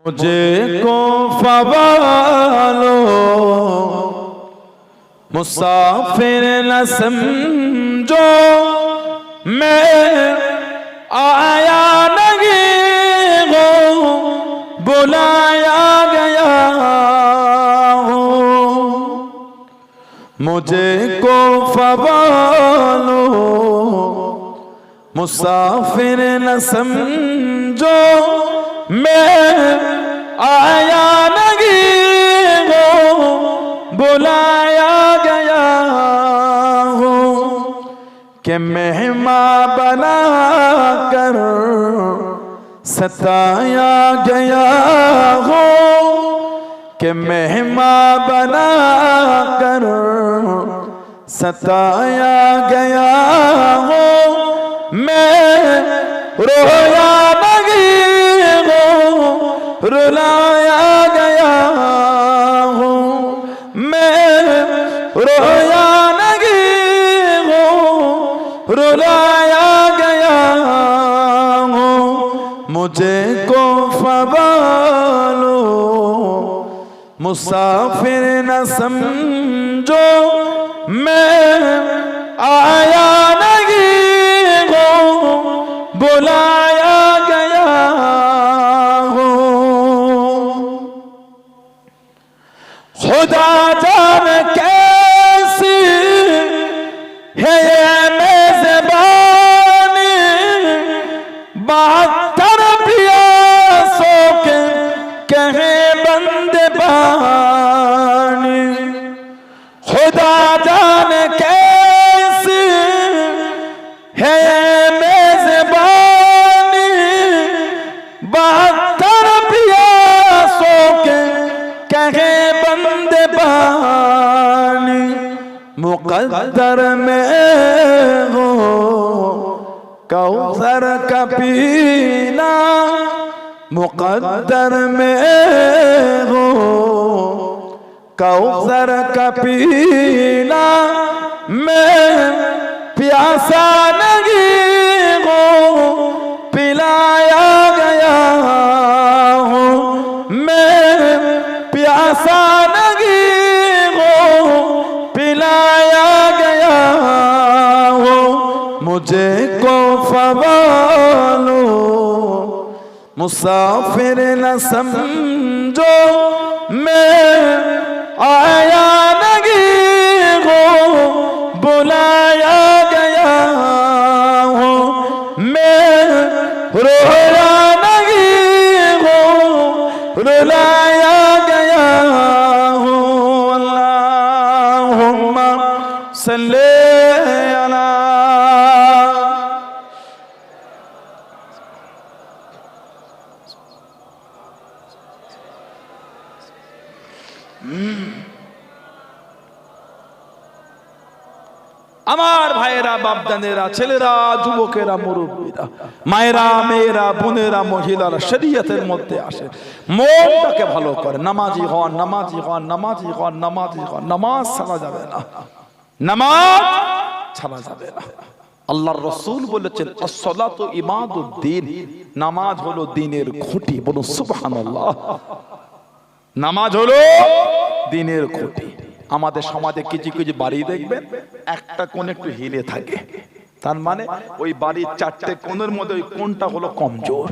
मुझे को फवालो मुसाफिर न समझो, मैं आया नहीं हूँ बुलाया गया हूँ। मुझे को फवालो मुसाफिर न समझो, मैं आया नहीं हूँ बुलाया गया हूँ। कि मेहमान बना कर सताया गया हूँ, कि मेहमान बना कर सताया गया हूँ। मैं रोया नहीं हूँ रुलाया गया हूँ। मैं रोया नहीं हूँ रुलाया गया हूँ। मुझे को फवालो मुसाफिर न समझो, मैं आया नहीं हूँ बुलाया गया हूँ। खुदा जान कैसी है ये मेज़बानी, बहत्तर प्यासों के कहे बंदे बानी। खुदा जान कैसी है ये मेज़बानी, बहत्तर प्यासों के कहे बंदे बानी। मुक़द्दर में हो कौसर का पीना, मुक़द्दर में हो कौसर का पीना। मैं प्यासा नहीं हूँ पिलाया गया हूँ। मैं प्यासा नहीं हूँ पिलाया गया हूँ। मुझे को फवालो मुसाफिर न समझो, मैं आया नहीं हूँ बुलाया गया हूँ। मैं रोया नहीं हूँ रुलाया गया हूँ। अल्लाहुम्मा सल्ले अला। আমার ভাইয়েরা, বাপদানেরা, ছেলেরা, যুবকেরা, মুরব্বীরা, মায়েরা, মেয়েরা, বোনেরা, মহিলারা শরীয়তের মধ্যে আসে, মনটাকে ভালো করে নামাজি হন, নামাজি হন, নামাজি হন, নামাজি হন। নামাজ ছাড়া যাবে না, নামাজ ছাড়া যাবে না। আল্লাহর রাসূল বলেছেন আস-সালাতু ইমাদুদ্দিন, নামাজ হলো দ্বীনের খুঁটি। বলুন সুবহানাল্লাহ। নামাজ হলো দ্বীনের খুঁটি। আমাদের সমাজে কিছু কিছু বাড়ি দেখবেন একটা কোণ একটু হিলে থাকে, তার মানে ওই বাড়ির চারটে কোণের মধ্যে ওই কোণটা হলো কমজোর।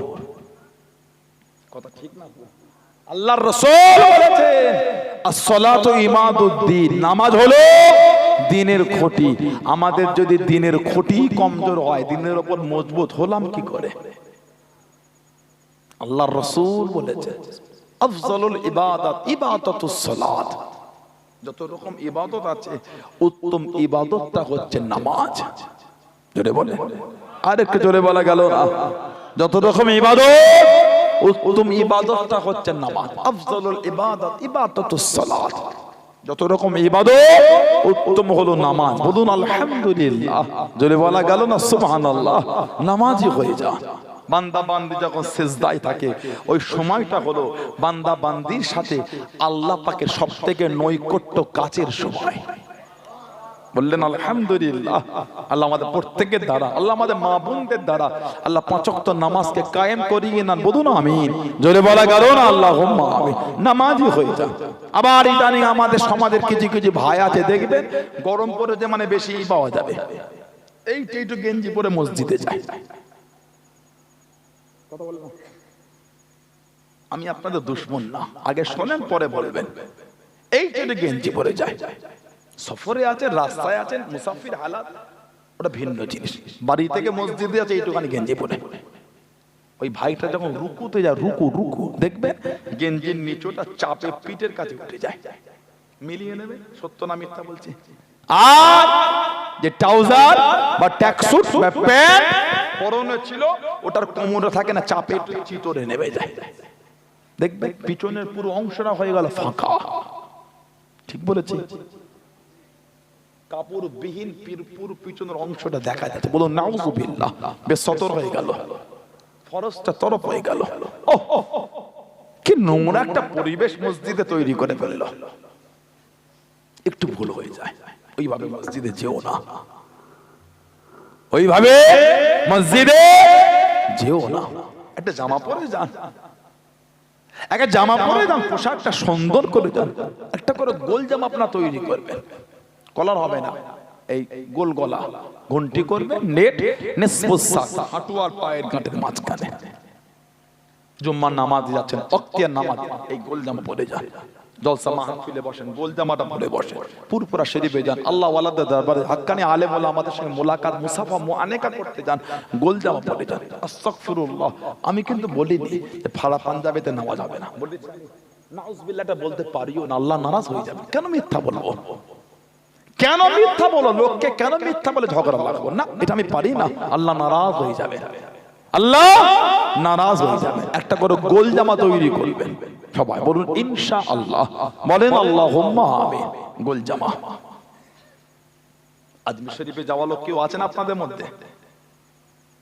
কথা ঠিক না? আল্লাহর রাসূল বলেছেন আস-সালাতু ইমাদুদ্দিন, নামাজ হলো দ্বীনের খুঁটি। আমাদের যদি দ্বীনের খুঁটি কমজোর হয়, দ্বীনের উপর মজবুত হলাম কি করে? আল্লাহর রাসূল বলেছেন আফজালুল ইবাদাত ইবাদাতুস সালাত। যত রকম ইবাদত আছে উত্তম ইবাদতটা হচ্ছে নামাজ। জোরে বলে, আরেকটু জোরে বলা গেল না? যত রকম ইবাদত উত্তম ইবাদতটা হচ্ছে নামাজ। আফজালুল ইবাদাত ইবাদাতুস সালাত। যত রকম ইবাদত উত্তম হলো নামাজ। বলুন আলহামদুলিল্লাহ। জোরে বলা গেল না? সুবহানাল্লাহ। নামাজি হয়ে যা। বান্দা বান্দি যখন সিজদায় থাকে ওই সময়টা হলো বান্দা বান্দির সাথে আল্লাহ পাকের সবথেকে নৈকট্য কাছের সময়। বললেন আলহামদুলিল্লাহ। আল্লাহ আমাদের প্রত্যেকের দ্বারা, আল্লাহ আমাদের মা বোনদের দ্বারা আল্লাহ 5 ওয়াক্ত নামাজকে কায়েম করিয়ে নেন, বলুন আমিন। জোরে বলা গেল না আল্লাহুম্মা আমিন। নামাজি হয়ে যান। আবার ইদানিং আমাদের সমাজের কিছু কিছু ভাই আছে, দেখবেন গরম পড়ে যে মানে বেশি পাওয়া যাবে, এইটা একটু গেঞ্জি পরে মসজিদে যায়। কথা বলেন, আমি আপনাদের দুশমন না, আগে শোনেন পরে বলবেন। এইটা একটু গেঞ্জি পরে যায়, সফরে আছেন, রাস্তায় আছেন, মুসাফির হালাত, ওটা ভিন্ন জিনিস। বাড়ি থেকে মসজিদে আছে এইটুখানি গেঞ্জি পরে। ওই ভাইটা যখন রুকুতে যায়, রুকু দেখবেন গেঞ্জির নিচটা চাপে পিঠের কাছে উঠে যায়। মিলিয়ে নেবে সত্য না মিথ্যা বলছি। আর যে ট্রাউজার বা ট্যাক্সুট বা প্যান্ট পরনে ছিল, ওটার কোমরে থাকে না, চাপে চিতরে নেমে যায়। দেখবেন পিছনের পুরো অংশটা হয়ে গেল ফাঁকা। ঠিক বলেছি? কাপড় বিহীন পুরো পিছনের অংশটা দেখা যাচ্ছে। বলুন নাউজুবিল্লাহ। বেশ সতর্ক হয়ে গেল, ফরজটা তরফ হয়ে গেল। কি নোংরা একটা পরিবেশ মসজিদে তৈরি করে ফেলল। একটু ভুল হয়ে যায়, ওইভাবে মসজিদে যেও না, ওইভাবে মসজিদে যেও না। একটা জামা পরে যান, একটা জামা পরে যান, পোশাকটা সুন্দর করে যান। একটা করে গোল জামা আপনার তৈরি করবেন, কলার হবে না, এই গোল গলা, ঘন্টি করবেন, নেট নেসপোসা হাঁটু আর পায়ের গাঁটের মাঝখানে। জুম্মার নামাজ যাচ্ছেন, ওয়াক্তিয়ার নামাজ, এই গোল জামা পরে যান। জলসা মাহফিলে বসেন, গোল জামাটা পরে বসেন। পুরপুরা শরীফে যান, আল্লাহ ওয়ালাদের দরবারে হাক্কানি আলেম ওয়ালা আমাদের সঙ্গে মোলাকাত, মুসাফা, মুআনেকা করতে যান, গোল জামা পরে যান। আস্তাগফিরুল্লাহ। আমি কিন্তু বলিনি যে ফাড়া পাঞ্জাবিতে নামাজ হবে না, বলেছি নাউজুবিল্লাহটা বলতে পারিও না, আল্লাহ নারাজ হয়ে যাবে। কেন মিথ্যা বলবো? কেন মিথ্যা বলো? লোককে কেন মিথ্যা বলে ঝগড়া লাগবো না? এটা আমি পারি না, আল্লাহ নারাজ হয়ে যাবে, আল্লাহ নারাজ হয়ে যাবে। একটা করে গোল জামা তৈরি করবেন, সবাই বলুন ইনশাআল্লাহ, বলেন আল্লাহুম্মা আমিন। গোল জামা। আজমির শরীফে যাওয়া লোক কেউ আছেন আপনাদের মধ্যে?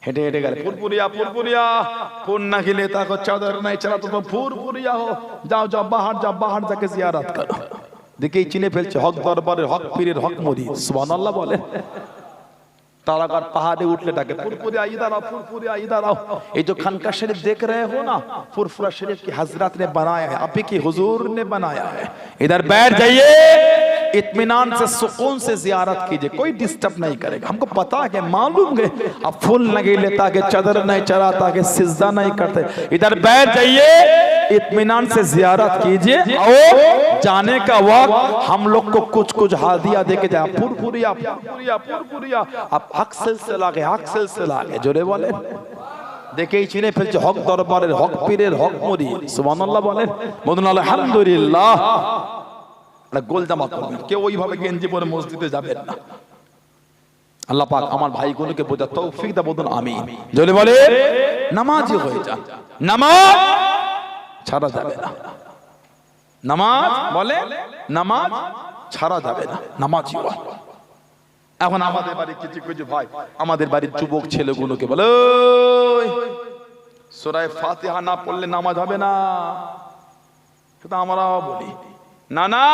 হেঁটে হেঁটে গেলে ফুরফুরিয়া ফোন না গেলে তাকে চাদর নাই চলা, তো ফুরফুরিয়া হো, যাও যাও বাহার যাকে জিয়ারত করো। দেখেই চিনে ফেলছে হক দরবারের, হক পীরের, হক মুরিদ। সুবহানাল্লাহ বলেন। तारागढ़ पहाड़े उठले डाके फुरफुरिया इधर आओ। ये जो खानका शरीफ देख रहे हो ना, फुरफुरा शरीफ की हजरत ने बनाया है, आप ही की हुजूर ने बनाया है। इधर बैठ जाइए, इत्मीनान से सुकून से जियारत कीजिए, कोई डिस्टर्ब नहीं करेगा। हमको पता है, मालूम है अब फूल नहीं लेता के चादर नहीं चढ़ाता के सिजदा नहीं करते। इधर बैठ जाइए, इत्मीनान से जियारत कीजिए। और जाने का वक्त हम लोग को कुछ कुछ हादिया देके जाए। फुरफुरिया आप हक सिलसिला आगे जोरे बोले देखे चिने ফেলছে হক দরবারের, হক পীরের, হক মুরিদ। সুবহানাল্লাহ বলেন, বলুন আলহামদুলিল্লাহ। একটা গোল জামা করবেন, কেউ ওইভাবে গেঞ্জি পরে মসজিদে যাবেন না। আল্লাহ পাক আমার ভাইগুলোকে বোঝার তৌফিক দাও, বলুন আমিন। জোরে বলে নামাজি হয়ে যান, নামাজ ছাড়া যাবে না। নামাজ বলে নামাজ ছাড়া যাবে না, নামাজি হওয়া। এখন আমাদের বাড়ি কিছু কিছু ভাই আমাদের বাড়ির যুবক ছেলেগুলোকে বলে সূরা ফাতিহা না পড়লে নামাজ হবে না। কিন্তু আমরা বলি না না,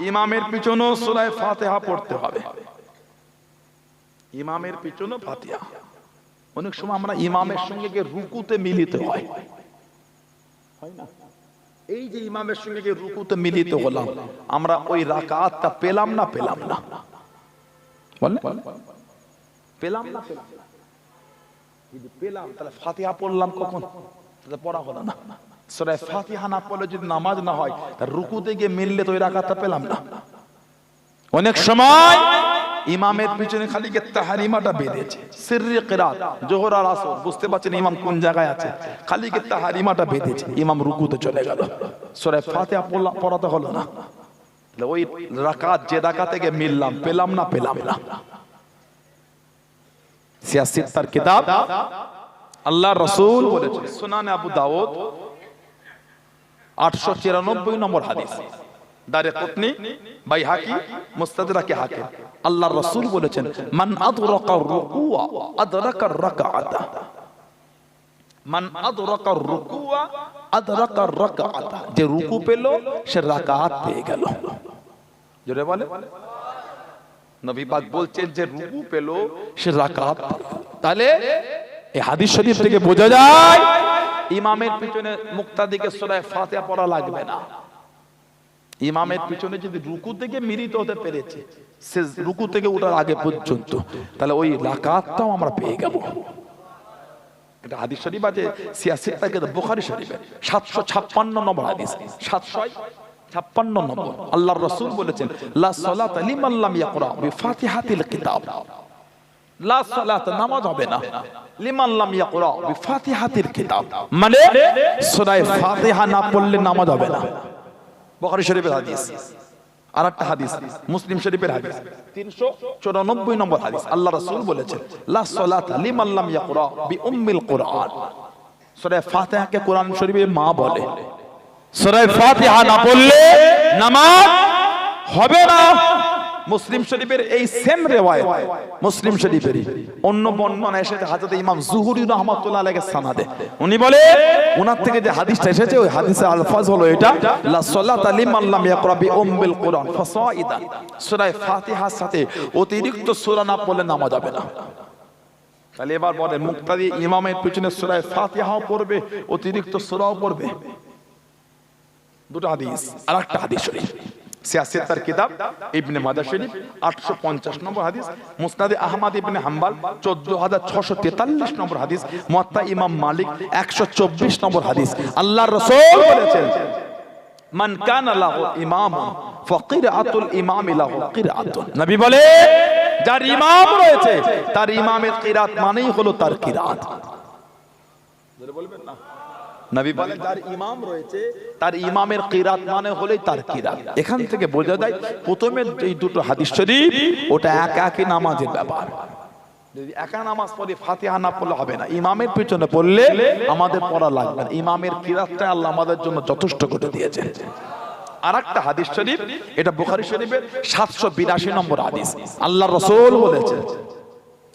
ইমামের পিছনেও সূরা ফাতিহা পড়তে হবে, ইমামের পিছনেও ফাতিহা। অনেক সময় আমরা ইমামের সঙ্গে গিয়ে রুকুতে মিলিত হয় না। এই যে ইমামের সঙ্গে গিয়ে রুকুতে মিলিত হলাম, আমরা ওই রাকাতটা পেলাম না পেলাম না, যদি পেলাম তাহলে ফাতিহা পড়লাম কখন? তাহলে পড়া হলো না। সূরা ফাতিহা না পড়লে যদি নামাজ না হয়, তার রুকুতে গিয়ে মিললে তো ওই রাকাতটা পেলাম না। অনেক সময় ইমামের পিছনে খালি গিয়ে তাহরিমাটা বেঁধেছে, সিররি কিরাত, যোহর আর আসর, বুঝতে পারছেন ইমাম কোন জায়গায় আছে, খালি গিয়ে তাহরিমাটা বেঁধেছে, ইমাম রুকুতে চলে গেল, সূরা ফাতিহা পড়াতে হলো না। ওই রাকাত যে রাকাতে গিয়ে মিললাম, পেলাম না সিয়াসিত তার কিতাব আল্লাহ রাসূল বলেছেন, সুনানে আবু দাউদ 894 নম্বর হাদিস, দারে কুতনি, বাইহাকি, মুস্তাদরাকে হাকিম। আল্লাহ রাসূল বলেছেন, মান আদরাকা রুকুআ আদরাকা রাকাআতা, মান আদরাকা রুকুআ আদরাকা রাকাআতা, যে রুকু পেল সে রাকাত পেয়ে গেল। জোরে বলে নবী পাক বলছেন যে রুকু পেল সে রাকাত। তাহলে এই হাদিস শরীফ থেকে বোঝা যায় ইমামের পিছনে মুক্তাদিকে সূরা ফাতিহা পড়া লাগবে না। ইমামের পিছনে যদি রুকু থেকে মিলিত হতে পেরেছে সে রুকু থেকে ওঠার আগে পর্যন্ত, তাহলে ওই রাকাতটাও আমরা পেয়ে গেব। এটা হাদিস শরীফ আছে সিয়াসিত্তা কে বুখারী শরীফে 756 নম্বর হাদিস, 756 নম্বর। আল্লাহর রাসূল বলেছেন লা সালাতা লিমান লাম ইয়াকরা বিফাতিহাতিল কিতাব, লা সালাত নামাজ হবে না লিমান লাম ইয়াকরা বিফাতিহাতিল কিতাব, মানে সূরা ফাতিহা না পড়লে নামাজ হবে না। বুখারী শরীফের হাদিস। আরেকটা হাদিস মুসলিম শরীফের হাদিস 394 নম্বর হাদিস। আল্লাহ রাসূল বলেছেন লা সালাতা লিমান লাম ইয়াকরা বিউম্মিল কুরআন, সূরা ফাতিহাকে কোরআন শরীফের মা বলে। সূরা ফাতিহা না পড়লে নামাজ হবে না। মুসলিম শরীফের এই সেম রিওয়ায়াত, মুসলিম শরীফের অন্য বর্ণনা এসেছে হযরত ইমাম যুহরি রাহমাতুল্লাহ আলাইহি সানাদে। উনি বলে ওনার থেকে যে হাদিসটা এসেছে ওই হাদিসের আলফাজ হলো এটা লা সালাতা লিমান লাম ইয়াকরা বিউম্মিল কুরআন ফাসাইদান, সূরা ফাতিহার সাথে অতিরিক্ত সূরা না পড়লে নামাজ হবে না। তাহলে এবার বলেন মুক্তাদি ইমামের পিছনে সূরা ফাতিহাও পড়বে অতিরিক্ত সূরাও পড়বে। দুটো হাদিস। আরেকটা হাদিস শরীফ সিয়াসিত্তার কিতাব ইবনে মাজাহ শরীফ 850 নম্বর হাদিস, মুসনাদে আহমদ ইবনে হাম্বল 14643 নম্বর হাদিস, মুয়াত্তা ইমাম মালিক 124 নম্বর হাদিস। আল্লাহর রাসূল বলেছেন মান কানা লাহু ইমামুন ফাকিরাতুল ইমামি লাহু কিরাতুন, নবী বলে যার ইমাম রয়েছে তার ইমামের কিরাত মানেই হলো তার কিরাত। জোরে বলবেন না? নবী বলেন যার ইমাম রয়েছে তার ইমামের কিরাত মানে হলেই তার কিরাত। এখান থেকে বোঝা যায় প্রথমে এই দুটো হাদিস শরীফ ওটা একাকী নামাজের ব্যাপার। যদি একা নামাজ পড়ে ফাতিহা না পড়লে হবে না, ইমামের পিছনে পড়লে আমাদের পড়া লাগবে না। ইমামের কিরাতটা আল্লাহ আমাদের জন্য যথেষ্ট করে দিয়েছেন। আরেকটা হাদিস শরীফ এটা বুখারী শরীফের 782 নম্বর হাদিস। আল্লাহর রাসূল বলেছেন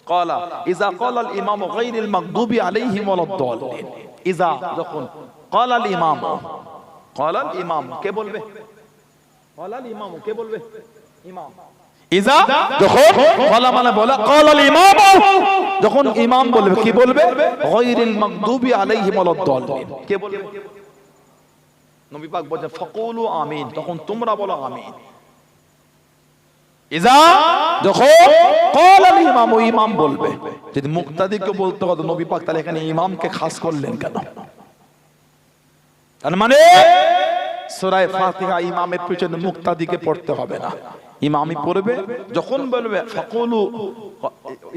ক্বালা ইযা ক্বালাল ইমামু গায়রিল মাগদুবি আলাইহিম ওয়ালাদ-দাল্লিন, ইজা যখন ক্বালাল ইমাম কে বলবে? ক্বালাল ইমাম কে বলবে? ইমাম। ইজা যখন ক্বালা মানে বলা, ক্বালাল ইমাম যখন ইমাম বলবে কি বলবে? গায়রিল মাগদুবি আলাইহিম ওয়ালাদ-দাল্লিন, কে বলবে? নবী পাক বলেন ফাকুলু আমিন, তখন তোমরা বলো আমিন। ইজা যখন ক্বালাল ইমাম ইমাম বলবে। যদি মুক্তাদিকে বলতে হতো নবী পাক তাহলে এখানে ইমামকে খাস করলেন কেন? তার মানে সূরা ফাতিহা ইমামের পিছনে মুক্তাদিকে পড়তে হবে না, ইমামই পড়বে। যখন বলবে ফাকুলু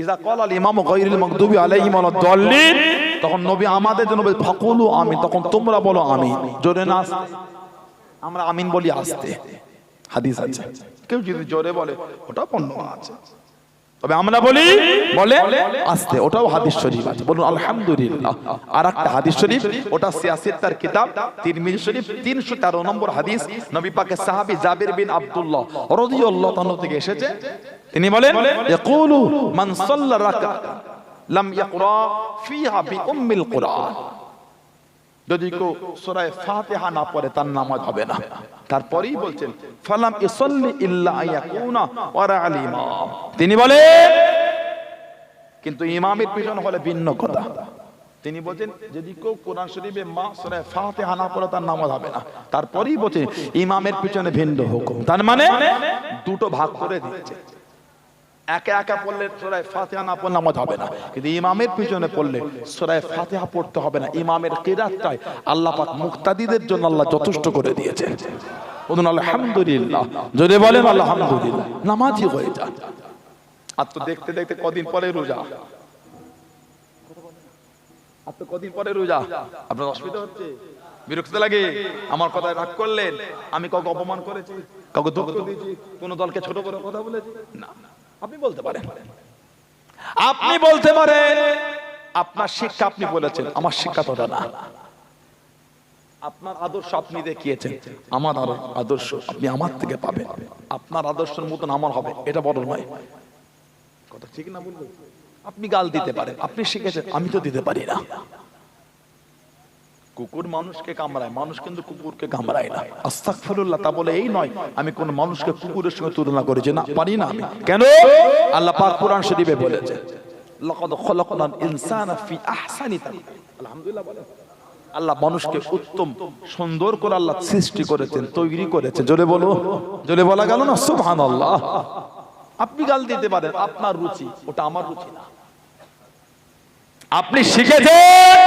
ইজা ক্বালাল ইমামু গায়রিল মাগদুবি আলাইহিম ওয়ালাদ-দাল্লিন, তখন নবী আমাদের জন্য বলে ফাকুলু আমিন, তখন তোমরা বলো আমিন। জোরে না আমরা আমিন বলি আস্তে, হাদিস আছে। কেউ যদি জোরে বলে ওটা বর্ণনা আছে, তবে আমরা বলি বলে আস্তে, ওটাও হাদিস শরীফ আছে। বলুন আলহামদুলিল্লাহ। আর একটা হাদিস শরীফ ওটা সিয়াসিত্তার কিতাব তিরমিজি শরীফ 313 নম্বর হাদিস। নবী পাকের সাহাবী জাবির বিন আব্দুল্লাহ রাদিয়াল্লাহু তাআলা থেকে এসেছে, তিনি বলেন ইয়াকুলু মান সাল্লা রাকাত লাম ইয়াকরা ফিহা বিউম্মিল কুরআন, যদি কেউ সূরা ফাতিহা না পড়ে তার নামাজ হবে না। তারপরেই বলছেন ফালাম ইসাল্লি ইল্লা আয়াকুনা ওয়ারা'আল ইমাম, তিনি বলে কিন্তু ইমামের পিছনে হলে ভিন্ন কথা। তিনি বলেন যদি কেউ কোরআন শরীফে মা সূরা ফাতিহা না পড়ে তার নামাজ হবে না। তারপরেই বলেন ইমামের পিছনে ভিন্ন হুকুম। তার মানে দুটো ভাগ করে দিয়েছে। একা একা পড়লে সূরা ফাতিহা না পড়লে নামাজ হবে না, কিন্তু ইমামের পিছনে পড়লে সূরা ফাতিহা পড়তে হবে না। ইমামের কিরাতটাই আল্লাহ পাক মুক্তাদিদের জন্য আল্লাহ যথেষ্ট করে দিয়েছেন। বলুন আলহামদুলিল্লাহ। যদি বলেন আলহামদুলিল্লাহ, নামাজি হয়ে যান। আর তো দেখতে দেখতে কদিন পরে রোজা, আর তো কদিন পরে রোজা। আপনার অসুবিধা হচ্ছে, বিরক্ত লাগে? আমার কথায় রাগ করলেন? আমি কাউকে অপমান করেছি, কাউকে দুঃখ দিয়েছি, কোন দলকে ছোট বড় কথা বলেছি? না। আপনি বলতে পারেন, আপনি বলতে পারেন আপনার শিক্ষা আপনি বলেছেন, আমার শিক্ষা তো না। আপনার আদর্শ আপনি দেখিয়েছেন, আমার আদর্শ আপনি আমার থেকে পাবেন। আপনার আদর্শের মতন আমার হবে, এটা বড় নয়। কথা ঠিক না বলবো? আপনি গাল দিতে পারেন, আপনি শিখেছেন, আমি তো দিতে পারি না। কুকুর মানুষকে কামড়ায়, মানুষ কিন্তু কুকুরকে কামড়ায় না। আস্তাগফিরুল্লাহ, তা বলে এই নয় আমি কোন মানুষকে কুকুরের সঙ্গে তুলনা করেছি, না, পারি না আমি। কেন? আল্লাহ পাক কোরআন শরীফে বলেছে, লাকাদ খালাকনাল ইনসানা ফি আহসানি তাকওয়িম। আলহামদুলিল্লাহ বলেন। আল্লাহ মানুষকে উত্তম সুন্দর করে আল্লাহ সৃষ্টি করেছেন, তৈরি করেছেন। জোরে বলো, জোরে বলা গেল না? সুবহানাল্লাহ। আপনি গাল দিতে পারেন, আপনার রুচি, ওটা আমার রুচি না। আপনি শিখেছেন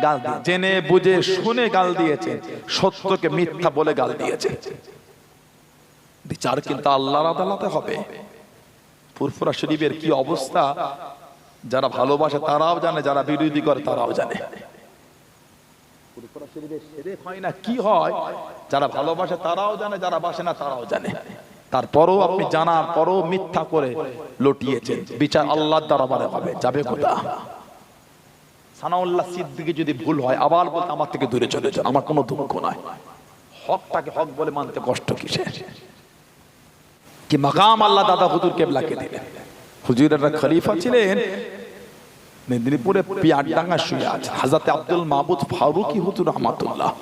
গাল দিয়ে, জেনে বুঝে শুনে গাল দিয়েছেন, সত্যকে মিথ্যা বলে গাল দিয়েছেন। বিচার কিন্তু আল্লাহর আদালতে হবে। ফুরফুরা শরীফের কি অবস্থা, যারা ভালোবাসে তারাও জানে, যারা বিরোধী করে তারাও জানে। ফুরফুরা শরীফের শিরক হয় না, কি হয়, যারা ভালোবাসে তারাও জানে, যারা বাসে না তারাও জানে। তারপরও আপনি জানার পরও মিথ্যা করে লটিয়েছেন, বিচার আল্লাহর দরবারে হবে। যাবে কোথা? সানাউল্লাহ সিদ্দিকী যদি ভুল হয় আবার বলতে আমার থেকে দূরে চলে যান, আমার কোনো দুঃখ নাই। হকটাকে হক বলে মানতে কষ্ট কিসের? কি মাকাম আল্লাহ দাদা হুজুর কেবলাকে দিলেন। হুজুর একটা খলিফা ছিলেন, মেদিনীপুরে পিয়ারডাঙ্গা শুয়ে আছে হযরত আব্দুল মাবুদ ফারুকী হুজুর রহমাতুল্লাহ।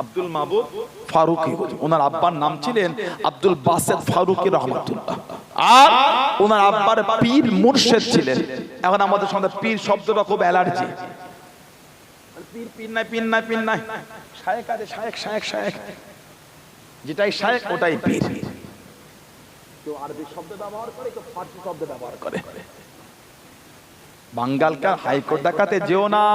আব্দুল মাবুদ ফারুকী হুজুর, ওনার আব্বার নাম ছিলেন আব্দুল বাসেত ফারুকী রহমাতুল্লাহ, আর ওনার আব্বার পীর মুর্শিদ ছিলেন। এখন আমাদের সঙ্গে পীর শব্দটা খুব অ্যালার্জি। পীর পীর নাই, পীর নাই, পীর নাই, শায়েখ আছে, শায়েখ, শায়েখ, শায়েখ, যেটাই শায়েখ ওটাই পীর। কেউ আরবি শব্দ ব্যবহার করে, কেউ ফার্সি শব্দ ব্যবহার করে। বাঙ্গালকার হাইকোর্ট দেখাতে যেও না,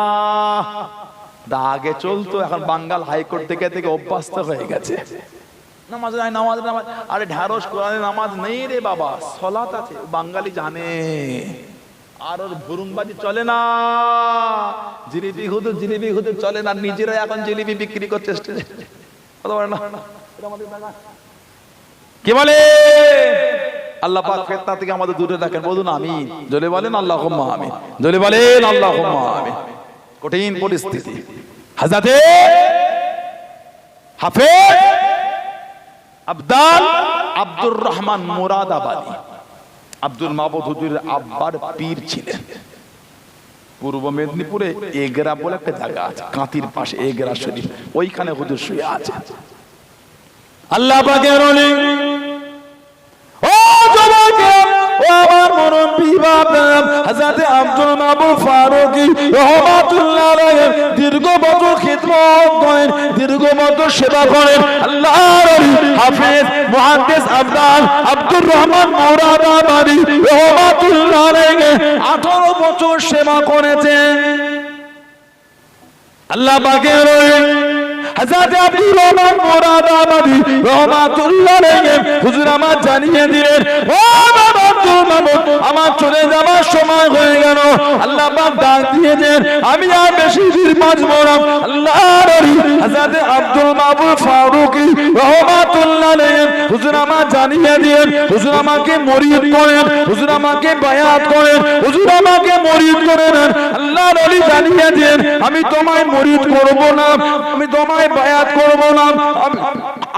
আগে চলতো, এখন বাঙ্গাল হাইকোর্ট থেকে থেকে অভ্যস্ত হয়ে গেছে। নামাজ নাই, নামাজ নামাজ, আরে ঢ্যাঁড়স কোরআনে নামাজ নেই রে বাবা, সালাত আছে, বাঙালি জানে। আর ওর ভুরুংবাজি চলে না, জিলিপি হুজুর, জিলিপি হুজুর চলে না, নিজেরা এখন জিলিপি বিক্রি করছে স্টেজে। কি বলে? আল্লাহ পাক ফিতনা থেকে আমাদের দূরে রাখেন, বলুন আমিন। জোরে বলেন আল্লাহুম্মা আমিন, জোরে বলেন আল্লাহুম্মা আমিন। কঠিন পরিস্থিতি। হযরতে হাফেজ আব্দাল আব্দুর রহমান মুরাদাবাদী, আব্দুল মাবুদ হুজুরের আব্বার পীর ছিলেন। পূর্ব মেদিনীপুরে এগরা বলে একটা জায়গা আছে, কাঁতির পাশে এগরা শরীফ, ওইখানে হুজুর শুয়ে আছে। আল্লাহ পাকের ওলি, ও জবাকে, ও আমার মুরব্বি বাবা হযরত আব্দুল মাবুদ ফারুকী রহমাতুল্লাহ আলাইহি দীর্ঘ বছর খিদমত করেন, দীর্ঘ বছর সেবা করেন। আল্লাহর ওলি হাফেজ মুহাদ্দিস আব্দাল আব্দুর রহমান মুরাদাবাদী রহমাতুল্লাহ আলাইহি 18 বছর সেবা করেছেন। আল্লাহ পাকের ওলি হযরত আব্দুর রহমান মুরাদাবাদী রহমাতুল্লাহ আলাইহি হুজুর আমার জানিয়ে দিলেন, ও বাবা আব্দুল মাবুদ, আমার চলে যাওয়ার সময় হয়ে গেল। আল্লাহ পাক ডাক দিয়েছেন, আমি আর বেশি দিন বাঁচব না। আল্লাহর ওলি হযরত আব্দুল মাবুদ ফারুকী রহমাতুল্লাহ আলাইহি হুজুর আমার জানিয়ে দিলেন, হুজুর আমাকে মুরিদ করেন, হুজুর আমাকে বায়াত করেন, হুজুর আমাকে মুরিদ করেন। আল্লাহর ওলি জানিয়ে দিলেন, আমি তোমায় মুরিদ করব না, আমি তোমায় বায়াত করব না,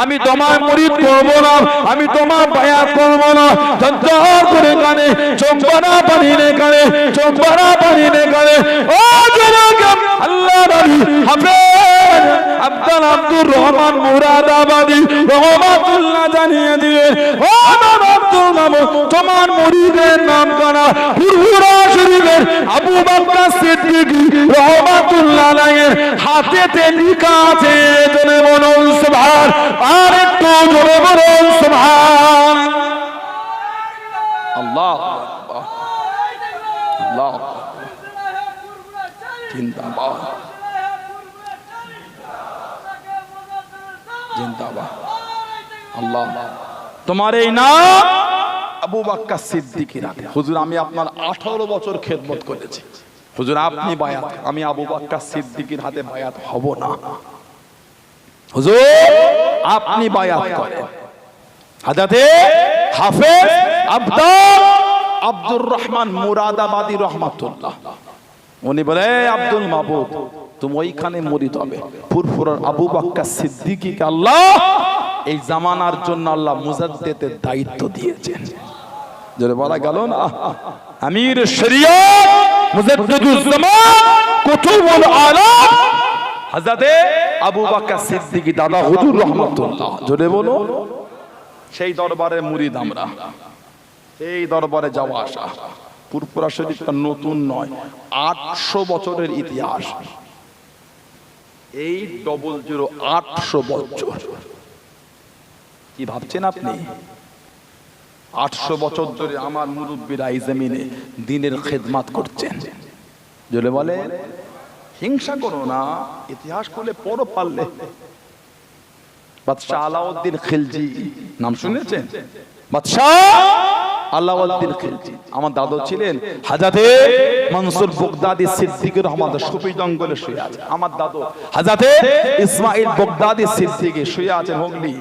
আমি তোমার মুরিদ করব না, আমি তোমার বায়াত করব না। ঝরঝর করে কানে চোখবানা পানি নে কানে, চোখবানা পানি নে কানে। ও যুবক, আল্লাহর ওলি হাফেজ আব্দুল আব্দুর রহমান মুরাদাবাদী রহমাতুল্লাহ জানিয়ে দিলেন, ও বাবা আব্দুল মাবুদ, তোমার মুরিদের নাম কানা ফুরফুরা শরীফের আবু বকর সিদ্দিকী রহমাতুল্লাহ আলাইহি হাতেতে লেখা আছে। জোরে বলুন সুবহান, আর একটু জোরে বলুন সুবহান আল্লাহ। আল্লাহ জিন্দাবাদ, জিন্দাবাদ। আল্লাহ, তোমার এই নাম আবু বকর সিদ্দিকী রাখে। হুজুর আমি আপনার 18 বছর খেদমত করেছি, হুজুর আপনি বায়াত, আমি আবু বকর সিদ্দিকীর হাতে বায়াত হব না। হুজুর আপনি বায়াত করেন। হযরত হাফেজ আব্দাল আব্দুর রহমান মুরাদাবাদী রহমাতুল্লাহ, উনি বলে, আব্দুল মাবুদ তুমি ওইখানে মুরিদ হবে। ফুরফুরার আবু বকর সিদ্দিকীকে আল্লাহ এই জামানার জন্য আল্লাহ মুজাদ্দিদের দায়িত্ব দিয়েছেন। যারা বলা গেল না, আমির শরিয়ত মুজাদ্দিদুজ জামান কুতুবুল আলাম হযরতে আবু বকর সিদ্দিকী দাদা হুজুর রহমাতুল্লাহ, জোরে বলো। সেই দরবারে মুরিদ আমরা, এই দরবারে যাওয়া আসা। ফুরফুরা শরীফটা নতুন নয়, 800 বছরের ইতিহাস। এই 800 বছর কি ভাবছেন আপনি? 800 বছর ধরে আমার মুরব্বীরা এই জমিনে দ্বীনের খেদমত করছেন। জোরে বলে, হিংসা করো না, ইতিহাস খুলে পড়ো পারলে। বাদশাহ আলাউদ্দিন খিলজি নাম শুনেছেন? বাদশাহ আলাউদ্দিন খিলজি, আমার দাদু ছিলেন হযরতে মনসুর বগদাদি সিদ্দিকী রহমাতুল্লাহ, সুফি জঙ্গলে শুয়ে আছে। আমার দাদু হযরতে ইসমাইল বগদাদি সিদ্দিকী শুয়ে আছেন হুগলি।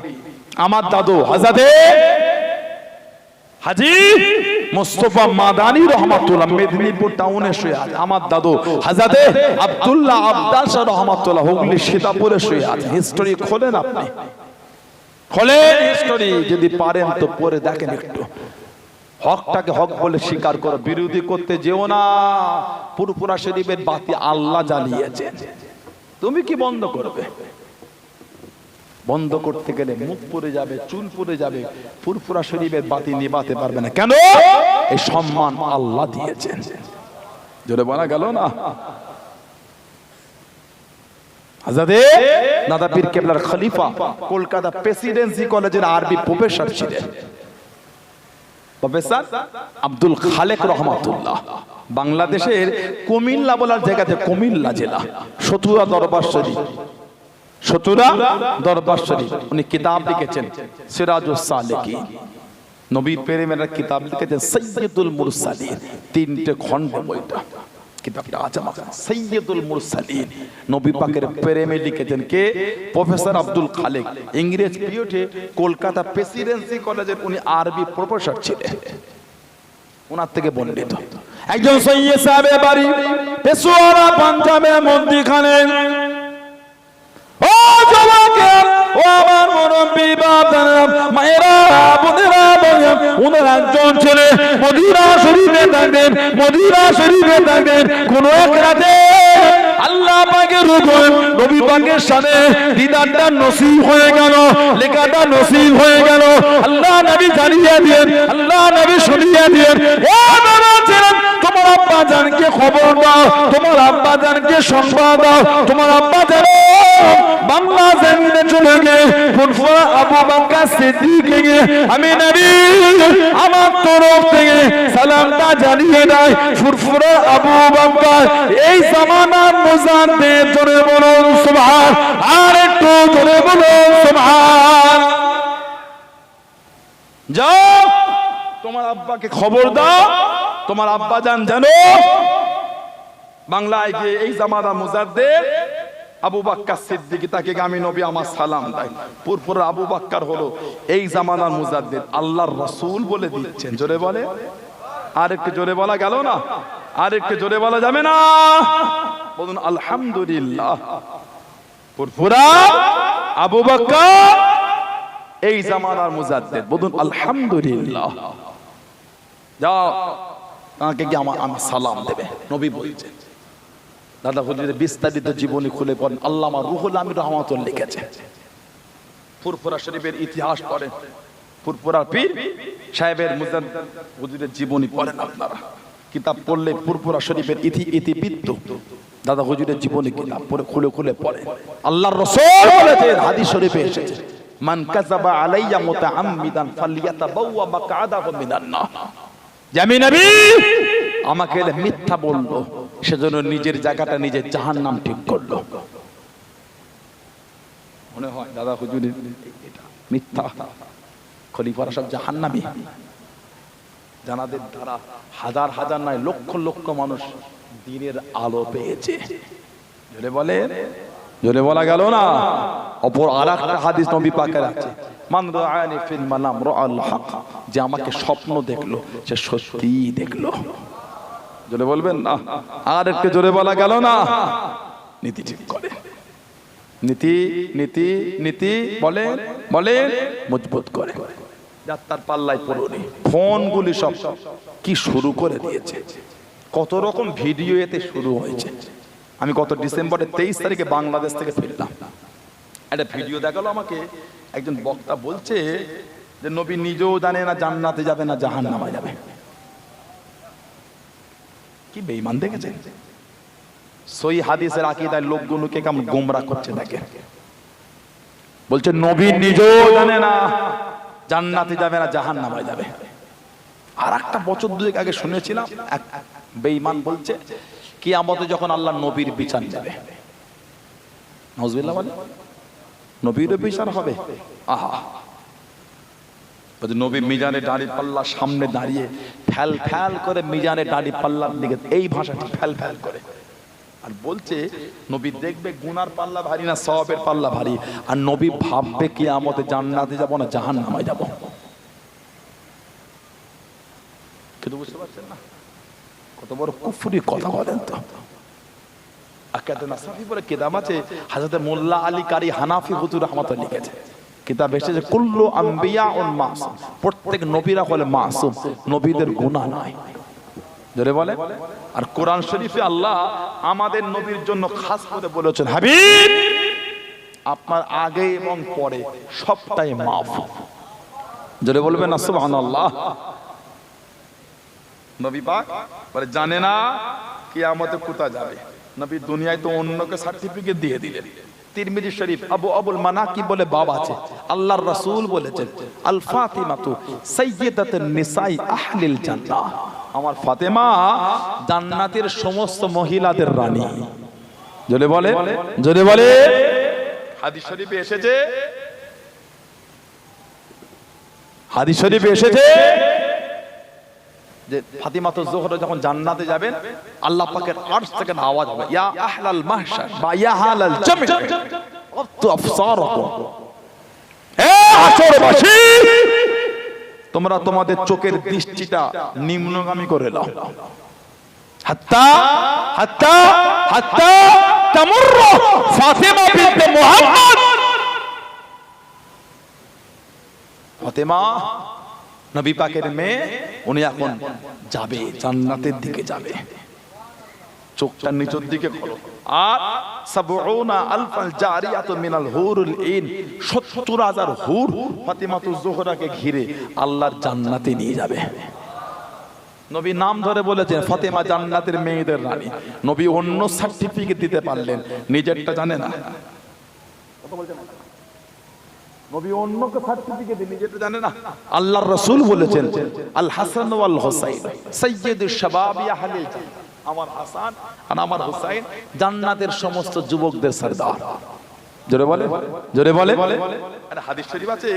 আমার দাদু হযরতে হাজী মুস্তাফা মাদানী রহমাতুল্লাহ মেদিনীপুর টাউনে শুয়ে আছে। আমার দাদু হযরতে আব্দুল্লাহ আব্বাস রহমাতুল্লাহ হুগলি সীতাপুরে শুয়ে আছে। হিস্টরি খোলেন, আপনি খোলেন হিস্টরি, যদি পারেন তো পড়ে দেখেন একটু। হকটাকে হক বলে স্বীকার করো, বিরোধী করতে যেও না। ফুরফুরা শরীফের বাতি আল্লাহ জ্বালিয়েছেন, তুমি কি বন্ধ করবে? বন্ধ করতে গেলে মুখ পুড়ে যাবে, চুল পুড়ে যাবে, ফুরফুরা শরীফের বাতি নিভাতে পারবে না। কেন? এই সম্মান আল্লাহ দিয়েছেন। জোরে বলা গেল না? হযরতে দাদা পীর কেবলার খলিফা কলকাতা প্রেসিডেন্সি কলেজের আরবি প্রফেসর ছিলেন, প্রফেসর আব্দুল খালেক রহমাতুল্লাহ। বাংলাদেশের কুমিল্লা বলার জায়গাতে কুমিল্লা জেলা, সতুরা দরবার শরীফ, সতুরা দরবার শরীফ। উনি কিতাব লিখেছেন সিরাজুস সালেকিন, নবীর প্রেমের কিতাব লিখেছেন সাইয়্যিদুল মুরসালিন। 3টে খণ্ডে বইটা, কিতাবটা আছে আমার সাইয়্যিদুল মুরসালিন, নবী পাকের প্রেমে লিখেছেন কে? প্রফেসর আব্দুল খালেক। ইংরেজ পিরিয়ডে কলকাতা প্রেসিডেন্সি কলেজের উনি আরবি প্রফেসর ছিলেন, ওনার থেকে বর্ণিত। একজন সৈয়দ সাহেবের বাড়ি পেশোয়ারা পাঞ্জাবের মধ্যখানে। ও জওয়াকে, ও আমার মুরব্বি বাবারা, মায়েরা, বোনেরা, ওনার একজন ছেলে মদিনা শরীফে থাকতেন, মদিনা শরীফে থাকতেন। কোন এক রাতে আল্লাহ পাকের হুকুম, নবী পাকের সাথে দিদারটা নসিব হয়ে গেল, লেখাটা নসিব হয়ে গেল। আল্লাহ নবী জানিয়ে দিয়েন, আল্লাহ নবী শুনিয়ে দিয়েন, ও বাবা ছেলেন, তোমার আব্বা জানকে খবর দাও, তোমার আব্বা জানকে সংবাদ দাও, তোমার আব্বা জান বাংলা জমিনে চলে গিয়ে ফুরফুরা আবু বকর সিদ্দিকীকে আমি নবী আমার তরফ থেকে সালামটা জানিয়ে দেয়। ফুরফুরা আবু বকর এই জামানার মুজাদ্দিদ, জোরে বলুন সুবহান, আর একটু জোরে বলুন সুবহান। যাও তোমার আব্বাকে খবর দাও, তোমার আব্বা জান জানো বাংলায় গিয়ে এই জামানার মুজাদ্দিদ আবু বকর সিদ্দিকী, তাকে আমি নবী আমার সালাম দেয়। ফুরফুরা আবু বকর হলো এই জামানার মুজাদ্দিদ, আল্লাহর রাসূল বলে দিচ্ছেন। জোরে বলে, আর একটু জোরে বলা গেল না? আর একটু জোরে বলা যাবে না? বলুন আলহামদুলিল্লাহ। ফুরফুরা আবু বকর এই জামানার মুজাদ্দিদ, বলুন আলহামদুলিল্লাহ। যাও তাকে কি আমার সালাম দেবে, নবী বলছেন। দাদা হুজুরের বিস্তারিত জীবনী খুলে পড়েন, আল্লামা রুহুল আমিন রহমাতুল্লাহ লিখেছেন। ফুরফুরা শরীফের ইতিহাস পড়েন, ফুরফুরা পীর সাহেবের মুজাদ্দিদ হুজুরের জীবনী পড়েন। আপনারা কিতাব পড়লে ফুরফুরা শরীফের ইতিবৃত্ত দাদা হুজুরের জীবনী কিতাব পড়ে খুলে খুলে পড়েন। আল্লাহর রাসূল বলেছেন, হাদিস শরীফে এসেছে, মান কাযাবা আলাইয়া মুতাআম্মিদান ফালইয়াতাবাওয়া মাকআদাহু মিনান নার। আমি নবী আমাকে মিথ্যা বললো, সেজন্য নিজের জায়গাটা নিজে জাহান্নাম ঠিক করলো। মনে হয় দাদা হুজুরের মিথ্যা, খলিফারা সব জাহান্নামী। জানাদের দ্বারা হাজার হাজার নয় লক্ষ লক্ষ মানুষ দিনের আলো পেয়েছে। জোরে বলে, জোরে বলা গেল না? অপর আরেকটা হাদিস নবী পাকের আছে, মান রাআনি ফিল মানাম রাআল হক, যে আমাকে স্বপ্ন দেখলো সে সত্যিই দেখলো। জোরে বলবেন না? আর একটু জোরে বলা গেল না? নীতি ঠিক করে, নীতি নীতি নীতি বলে বলে মজবুত করে। যাত্রার পাল্লায় পড়ুনি, ফোনগুলি সব কি শুরু করে দিয়েছে, কত রকম ভিডিও এতে শুরু হয়েছে। আমি গত ডিসেম্বরের 23 তারিখে বাংলাদেশ থেকে ফিরলাম। একটা ভিডিও দেখালো আমাকে, একজন বক্তা বলছে যে নবী নিজেও জানে না জান্নাতে যাবে না জাহান্নামে যাবে। কি বেঈমান দেখেছেন? সহি হাদিসের আকীদায় লোকগুলোকে কেমন গোমরাহ করছে দেখে। বলছে নবী নিজেও জানে না জান্নাতে যাবে না জাহান্নামে যাবে। আর একটা বছর দুয়েক আগে শুনেছিলাম এক বেঈমান বলছে কিয়ামতে যখন আল্লাহ নবীর বিচার নেবে, নাউজুবিল্লাহ বলে, নবীর বিচার হবে। আহা, নবী মিজানে দাড়ি পাল্লার সামনে দাঁড়িয়ে ফ্যাল ফ্যাল করে মিজানে দাড়ি পাল্লার দিকে এই ভাষাটি ফ্যাল ফ্যাল করে আর বলছে নবী দেখবে গুনার পাল্লা ভারী না সওয়াবের পাল্লা ভারী, আর নবী ভাববে কিয়ামতে জান্নাতে যাব না জাহান্নামে যাব। কিন্তু বুঝতে পারছেন না কত বড় কুফরি কথা বলেন তো। আকিদাতুন নাসাফি বলে কিতাব আছে, হযরত মোল্লা আলী কারি হানাফি হুজুর রাহমাতুল্লাহ লিখেছে, কিতাব এসেছে কুল্লু আম্বিয়াউন মাসুম, প্রত্যেক নবীরা হলে মাসুম, নবীদের গুনাহ নাই। জোরে বলে। আর কোরআন শরীফে আল্লাহ আমাদের নবীর জন্য খাস করে বলেছেন হাবিব আপনার আগে এবং পরে সবটাই মাফ। জোরে বলবেন না সুবহানাল্লাহ। নবী পাক বলে জানে না কিয়ামতে কোথায় যাবে। নবী দুনিয়ায় তো অন্যকে সার্টিফিকেট দিয়ে দিলেন। তিরমিজি শরীফ আবুল মানাকিব বলে বাব আছে, আল্লাহর রাসূল বলেছেন আল ফাতিমাতু সাইয়্যিদাতুন নিসাই আহলিল জান্নাহ, আমার ফাতেমা জান্নাতের সমস্ত মহিলাদের রানী। জোরে বলে, জোরে বলে। হাদিস শরীফে এসেছে, হাদিস শরীফে এসেছে যে ফাতিমাতু জোহরা যখন জান্নাতে যাবেন আল্লাহ পাকের আরশ থেকে আওয়াজ হবে ইয়া আহলাল মাহশার বা ইয়া আহলাল জামি আফতু আফসারাকুম, হে হাশরবাসী তোমরা তোমাদের চোখের দৃষ্টিটা নিম্নগামী করে নাও, হাত্তা হাত্তা হাত্তা তামুররু ফাতিমা বিনতে মুহাম্মদ, ফাতিমা নবী পাকের মেয়ে, উনি এখন যাবে জান্নাতের দিকে যাবে। চোখটা নিচের দিকে করো। আর ৭০,০০০ জারিয়াতু মিনাল হুরুল ঈন, ৭০,০০০ হুর ফাতিমাতু জোহরাকে ঘিরে আল্লাহর জান্নাতে নিয়ে যাবে। নবী নাম ধরে বলেছেন ফাতেমা জান্নাতের মেয়েদের রানী। নবী অন্য সার্টিফিকেট দিতে পারলেন, নিজেরটা জানে না। নবী অন্যকে সার্টিফিকেট দিয়ে নিজেরটা জানে না। আল্লাহর রাসূল বলেছেন আল হাসান ওয়াল হুসাইন সাইয়্যিদুশ শাবাবি আহলিল জান্নাহ, আমার হাসান আর আমার হুসাইন জান্নাতের সমস্ত যুবকদের সরদার। জোরে বলে, জোরে বলে। একটা হাদিস শরীফ আছে,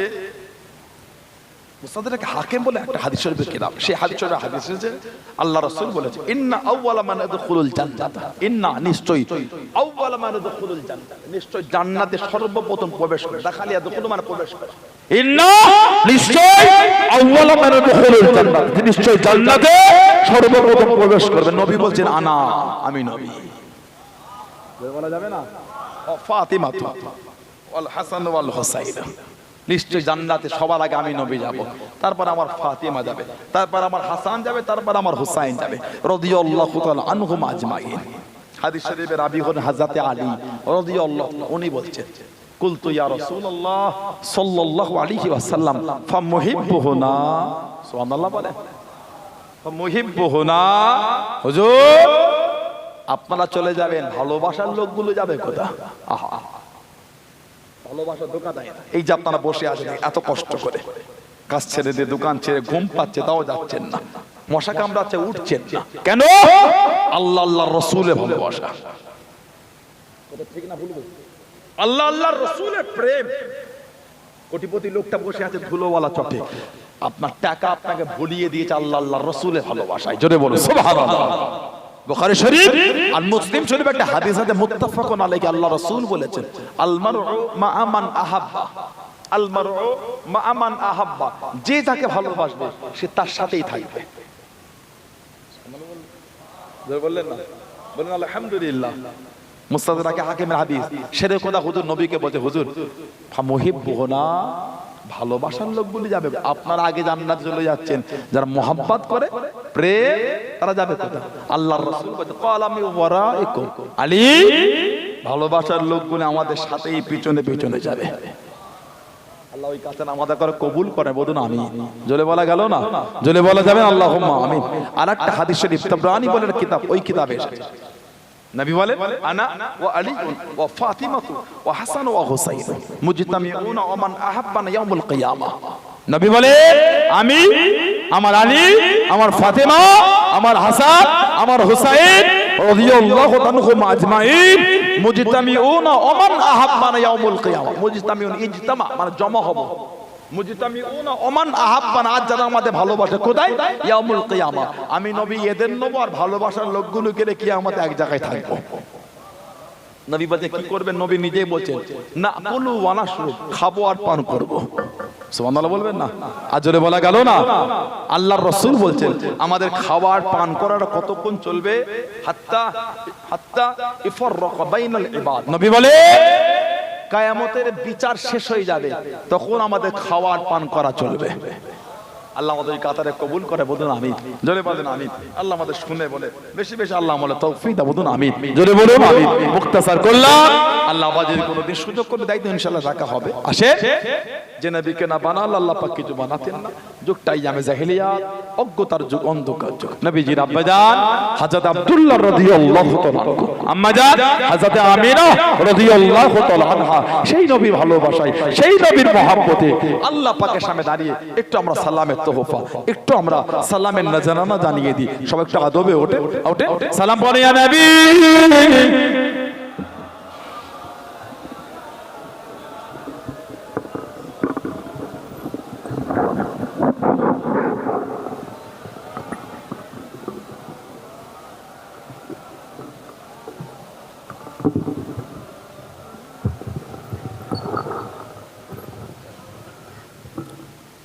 মুসাদ্দারাক হাকিম বলে একটা হাদিস শরীফের কিতাব, সেই হাদিস শরীফে হাদিস আছে আল্লাহ রাসূল বলেছে ইন্না আউওয়ালা মান ইয়াদখুলুল জান্নাত, ইন্না নিশ্চয়ই আউওয়ালা মান ইয়াদখুলুল জান্নাত, নিশ্চয়ই জান্নাতে সর্বপ্রথম প্রবেশ করে, দাখাল ইয়াদখুলু মানে প্রবেশ করে, ইন্না নিশ্চয়ই আউওয়ালা মান ইয়াদখুলুল জান্নাত, নিশ্চয়ই জান্নাতে সর্বপ্রথম প্রবেশ করবে। নবী বলেন আনা, আমি নবী। বলা যাবে না ফাতিমা ওয়াল হাসান ওয়াল হুসাইন, নিশ্চয় জান্নাতে সবার আগে আমি নবী যাব, তারপর আমার ফাতিমা যাবে, তারপর আমার হাসান যাবে, তারপর আমার হুসাইন যাবে রাদিয়াল্লাহু তাআলা আনহুম আজমাইন। হাদিস শরীফে রাবি হন হযরত আলী রাদিয়াল্লাহু, উনি বলছেন কুলতু ইয়া রাসূলুল্লাহ সাল্লাল্লাহু আলাইহি ওয়াসাল্লাম ফামুহিব্বুহুনা, সুবহানাল্লাহ বলে, ফামুহিব্বুহুনা, হুজুর আপনারা চলে যাবেন, ভালোবাসার লোকগুলো যাবে কোথা? আহা, ভালোবাসা ধোঁকা দেয় না। এই যে আপনারা বসে আছেন এত কষ্ট করে, কাজ ছেড়ে দিয়ে দোকান ছেড়ে ঘুম পাচ্ছে তাও যাচ্ছেন না, মশা কামড়াচ্ছে উঠছেন না, কেন? আল্লাহ আল্লাহর রাসূলের ভালোবাসা। ঠিক না ভুল বলছি? আল্লাহ আল্লাহর রাসূলের প্রেম। কোটিপতি লোকটা বসে আছে ধুলোওয়ালা চটে, আপনার টাকা আপনাকে ভুলিয়ে দিয়েছে আল্লাহ আল্লাহর রাসূলের ভালোবাসায়। জোরে বলো সুবহানাল্লাহ। বুখারী শরীফ আর মুসলিম শরীফ একটা হাদিস আছে মুত্তাফাকুন আলাইহি, আল্লাহ রাসূল বলেছেন আল মারউ মা'a মান আহাব্বা, আল মারউ মা'a মান আহাব্বা, যে যাকে ভালোবাসবে সে তার সাথেই থাকবে। সুবহানাল্লাহ বললেন না? বলেন আলহামদুলিল্লাহ। মুস্তাদরাকে হাকিমের হাদিস, সেরে কথা হুজুর নবীকে বলতে, হুজুর ফামুহিব্বুহুনা, ভালোবাসার লোকগুলি যাবে, আপনারা আগে জান্নাতে চলে যাচ্ছেন, যারা মোহাব্বত করে প্রেম, তারা যাবে কোথায়? আল্লাহর রাসূল বলেন ক্বালা মিন ওয়ারাইকুম, আলী ভালোবাসার লোকগুলো আমাদের সাথেই পিছনে পিছনে যাবে। আল্লাহ ওই কাজটা আমাদের করে কবুল করে, বলুন আমিন। জোরে বলা গেল না? জোরে বলা যাবে আল্লাহুম্মা আমিন। আরেকটা হাদিস শরীফ তাবরানী বলেন কিতাব, ওই কিতাবে এসেছে নবী বলেন আনা ওয়া আলী ওয়া ফাতিমাতু ওয়া হাসান ওয়া হুসাইন মুজতামিউনা ওয়া মান আহাব্বানা ইয়াউমুল কিয়ামা। নবী বলেন আমি, আমার আলী, আমার ফাতেমা, আমার হাসান, আমার হুসাইন রাদিয়াল্লাহু আনহুম আজমাইন মুজতামিউনা ওয়া মান আহাব্বানা ইয়াউমুল কিয়ামা। মুজতামিউন ইজতামা মানে জমা হব, মুজতামিউনা ওয়া মান আহাব্বানা আজ যারা আমাদের ভালোবাসে কোথায়? ইয়াউমুল কিয়ামা। আমি নবী এদের নেব আর ভালোবাসার লোকগুলোকে রে কিয়ামতে এক জায়গায় থাকবো। নবী বলতে কি করবেন? নবী নিজেই বলছেন না কুলু ওয়া নাশরু, খাবো আর পান করব। সুবহানাল্লাহ বলবেন না? আর জোরে বলা গেল না? আল্লাহর রাসূল বলছেন আমাদের খাবার পান করাটা কতক্ষণ চলবে? হাত্তা ইফররাকা বাইনাল ইবাদ। নবী বলে কিয়ামতের বিচার শেষ হয়ে যাবে, তখন আমাদের খাওয়ার পান করা চলবে। আল্লাহ আমাদের কাতারে কবুল করে, বলুন আমিন। জোরে বলুন আমিন। আল্লাহ আমাদের শুনে বলে বেশি বেশি আল্লাহ আমাদের তৌফিক দাও, বলুন আমিন। জোরে বলুন আমিন। মুক্তাসার করলাম, আল্লাহ বাজির কোনদিন সুযোগ করে দায়িত্ব ইনশাআল্লাহ রাখা হবে। আসে যে নবীকে না বানাল আল্লাহ পাক কিছু বানাতেন না, যুগটাই জামে জাহেলিয়াত, অজ্ঞতার যুগ, অন্ধকার যুগ। নবীজির আব্বাজান হযরত আব্দুল্লাহ রাদিয়াল্লাহু তাআলা আনহু, আম্মাজান হযরত আমিনা রাদিয়াল্লাহু তাআলা আনহা, সেই নবী ভালোবাসায়, সেই নবীর মহব্বতে আল্লাহ পাকের সামনে দাঁড়িয়ে একটু আমরা সালামের তোহফা, একটু আমরা সালামের নজরানা জানিয়ে দিই। সবাই একটু আদবে ওঠে ওঠে সালাম পড়ে ইয়া নবী।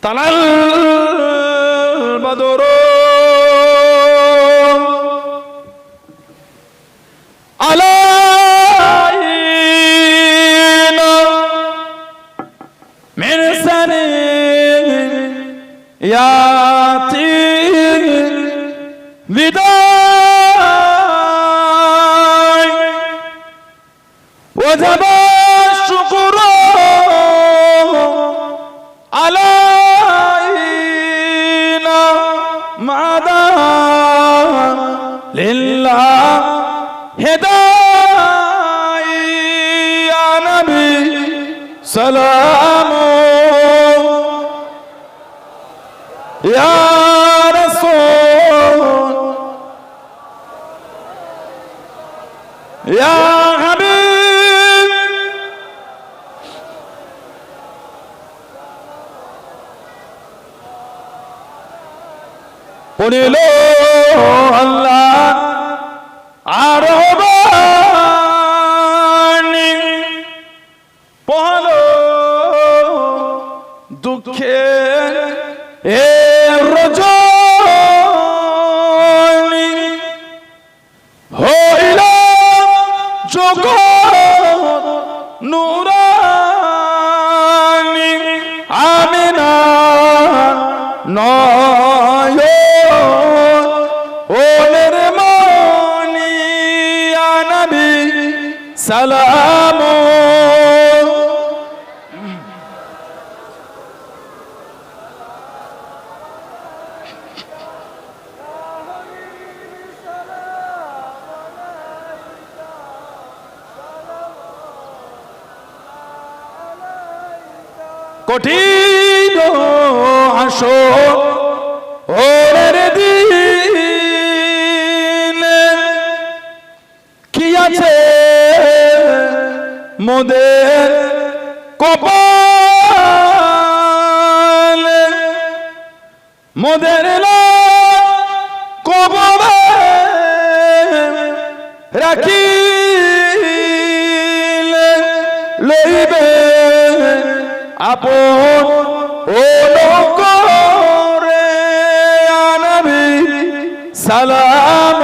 তালাল বদর আলাইনা মিন সানিয়াতি বিদায় ওয়াজাব শুকর আলা লিল্লাহ হেদায় ইয়া নবী সালাম ইয়া রাসূল ইয়া হাবিব পড়িল আল্লাহ আরবানি পহলো দুঃখে এ রজনী হইল জগৎ নুরানি আমিনা নয় ওনের মনি ইয়া নবী সালাম কঠিন আসর ওরের দিন কি আছে মোদের কপালে মোদের কবরে রাখি লইবে আপন ও করে নবী সালাম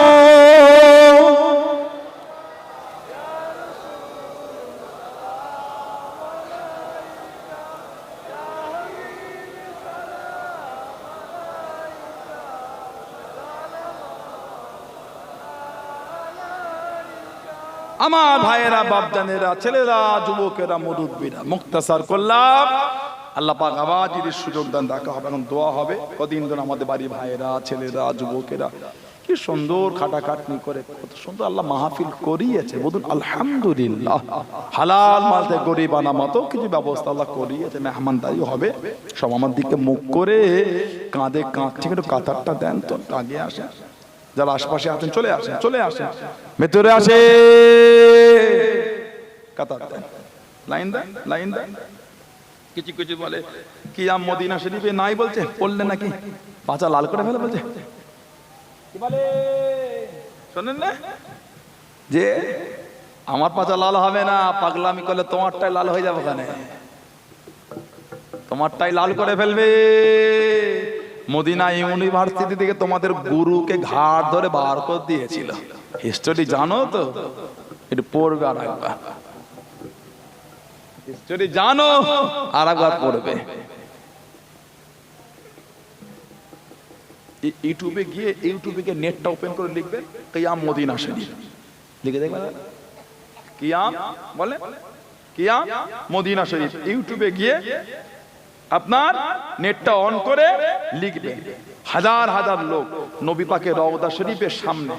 আমার ভাইয়েরা, বাপজানেরা, ছেলেরা, যুবকেরা, মুরব্বীরা, মুক্তাসার করলাম। আল্লাহ পাক আবার যদি সুযোগ দেন দেখা হবে, এখন দোয়া হবে। কদিন ধরে আমাদের বাড়ি ভাইয়েরা, ছেলেরা, যুবকেরা কি সুন্দর খাটাখাটনি করে কত সুন্দর আল্লাহ মাহফিল করিয়েছে। বলুন আলহামদুলিল্লাহ। হালাল মালতে গরিবানা মতো কিছু ব্যবস্থা আল্লাহ করিয়েছে। মেহমানদারি হবে, সব আমার দিকে মুখ করে কাঁধে কাঁদছে। একটু কাতারটা দেন তো, আগে আসে। যারা আশপাশে আছেন চলে আসেন, চলে আসেন, ভেতরে আসে, কাতার দেন, লাইন দেন, লাইন দেন। কিছু কিছু বলে কিয়াম মদিনা শরীফে নাই বলছে, পড়লে নাকি পাঁচা লাল করে ফেলে বলছে। কি বলে শোনেন না যে আমার পাঁচা লাল হবে না, পাগলামি করলে তোমারটাই লাল হয়ে যাবে। ওখানে তোমারটাই লাল করে ফেলবে। মদিনা ইউনিভার্সিটি থেকে তোমাদের গুরুকে ঘাট ধরে বার করে দিয়েছিল। হিস্টোরি জানো তো, একটু পড়বে আর একবার। হিস্টোরি জানো আর একবার পড়বে। ইউটিউবে গিয়ে নেটটা ওপেন করে লিখবেন কিয়াম মদিনা শরীফ, লিখে দেখবেন কিয়াম, বলে কিয়াম মদিনা শরীফ। ইউটিউবে গিয়ে আপনার নেটটা অন করে লিখবেন। হাজার হাজার লোক নবী পাকের রওজা শরীফের সামনে,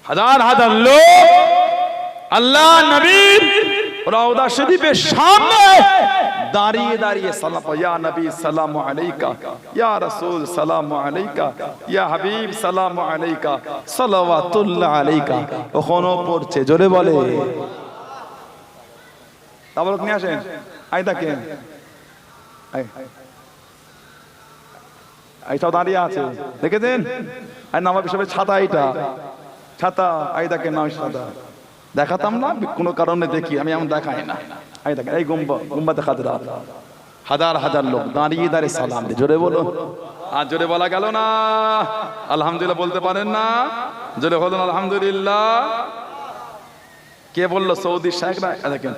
হাজার হাজার লোক আল্লাহ নবীর রওজা শরীফের সামনে দাঁড়িয়ে দাঁড়িয়ে সালাম, ইয়া নবী সালামু আলাইকা, ইয়া রাসূল সালামু আলাইকা, ইয়া হাবিব সালামু আলাইকা, সালাওয়াতুল্লাহ আলাইকা ওখানে পড়ছে। জোরে বলে তাবরক নিয়ে আসেন। আই দেখেন, এইটাও দাঁড়িয়ে আছে, দেখেছেন? আর নামাজ হিসাবে ছাতা, এইটা ছাতা, আই দেখেন না, ছাতা দেখাতাম না কোনো কারণে, দেখি আমি এমন দেখাই না। আই দেখেন এই গুম্বা দেখাতে রাত হাজার হাজার লোক দাঁড়িয়ে দাঁড়িয়ে সালাম দিয়ে। জোরে বলো। আর জোরে বলা গেল না আলহামদুলিল্লাহ, বলতে পারেন না? জোরে বলুন আলহামদুলিল্লাহ। কে বললো? সৌদি শেখরা। দেখেন